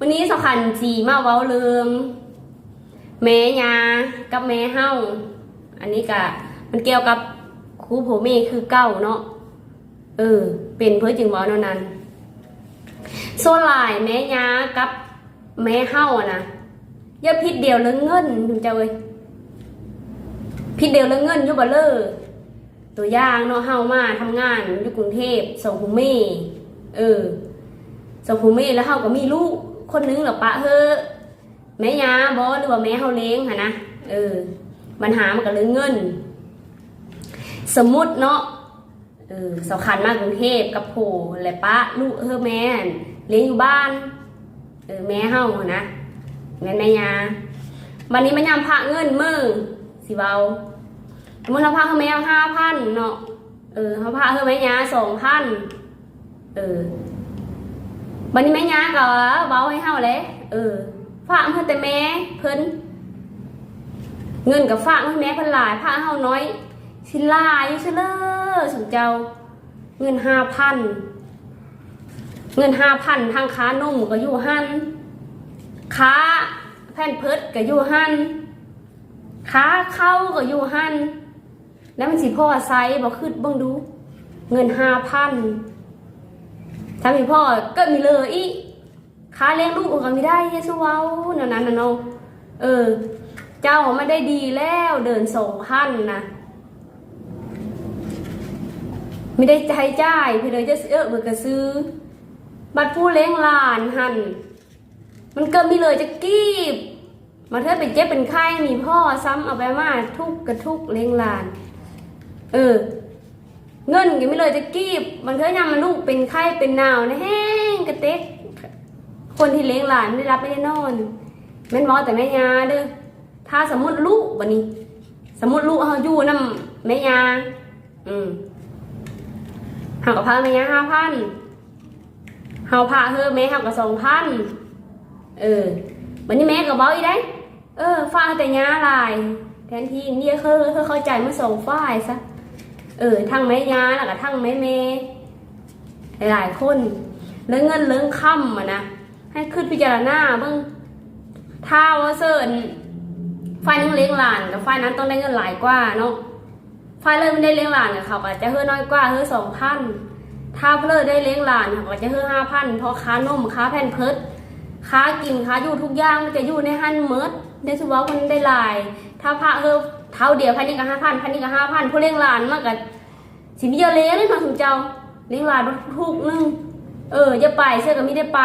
วันนี้สำคัญสีมาเว้าเรื่องแม่ยากับแม่เฮาอันนี้ก็มันเกี่ยวกับครูผมเมคือเก้าเนาะเป็นเพื่อจึงเว้าเท่านั้นโซลายแม่ยากับแม่เฮานะอย่าผิดเดียวเรื่องเงินถึงจะเว้ยผิดเดียวเรื่องเงินอยู่บ่เลอตัวอย่างเนาะเฮามาทำงานอยู่กรุงเทพส่งภูมิส่งภูมิแล้วเฮาก็มีลูกคนนึงหรอปะเฮ้อแม่ยาบอหรือว่าแม่เฮาเลี้ยงหะนะปัญหามันก็เรื่องเงินสมมุติเนาะสำคัญมากกรุงเทพกับโผและปะลูกแม่เลี้ยงอยู่บ้านแม่เฮานะแม่ยาวันนี้มันยามพระเงินมือสิเบามันเราพาเขาแม่5,000เนาะเขาพาเขาแม่ยา2,000วันนี้แม่ยาก็เบาให้เฮาเลยฝากเพิ่นแต่แม่เพิ่นเงินกับฝากให้แม่เพิ่นหลายพาเฮาน้อยสิลายอยู่ซื่อเลอสมเจ้าเงิน 5,000 เงิน 5,000ทางค้านมก็อยู่หั่นค้าแผ่นเพิดก็อยู่หั่นค้าเข้าก็อยู่หั่นแล้วมันสิพ่อไซบ่ขึ้นเบิ่งดูเงิน 5,000ถ้ามีพ่อก็มีเลยอีค้าเลี้ยงลูกก็ไม่ได้เยซูเว้านั่นน่ะเนาะเจ้าไม่ได้ดีแล้วเดิน2,000นะไม่ได้ใช้จ่ายพี่เลยจะเบิกกระซื้อบัตรผู้เลี้ยงหลานหั่นมันเกินมีเลยจะกีบมาเธอเป็นเจ็บเป็นไข้มีพ่อซ้ำเอาไปมาทุกกระทุกเลี้ยงหลานเงินก็ไม่เลยจะกีบมันเธอยามมันลูกเป็นไข้เป็นหนาวนะแห้งกระเต็กคนที่เลี้ยงหลานไม่ได้รับไม่ได้นอนแม่นมอแต่แม่ยาเด้อถ้าสมมติลูกวันนี้สมมติลูกเขาอยู่น้ำแม่ยาหักกับพาแม่ยา5,000เฮาพาแม่หักกับ2,000วันนี้แม่ก็บอกอีได้ฝ้าแต่ยาลายแทนที่เนี่ยเข้าใจมาส่งฝ้ายซะทั้งแม่ยาแล้วก็ทั้งแม่หลายคนเรื่องเงินเรื่องค่ำนะให้ขึ้นพิจารณาเบิ่งถ้าว่าเสิร์นฝ่ายนึงเลี้ยงหลานกับฝ่ายนั้นต้องได้เงินหลายกว่าเนาะฝ่ายเลิศไม่ได้เลี้ยงหลานกับเขาก็จะน้อยกว่า2,000ถ้าเลิศได้เลี้ยงหลานเขาก็จะ5,000เพราะค้านมค้าแผ่นเพิดค้ากินค้าอยู่ทุกอย่างมันจะอยู่ในหั่นเมิดได้สุว่าคนได้หลายถ้าพระเท่าเดียวพันนี้ก็5,000พันนี้ก็5,000ผู้เลี้ยงหลานมากกับสิมีเยอะเลยมาถึงเจ้าเลี้ยงหลานทุกนึงอย่าไปเชื่อก็ไม่ได้ไป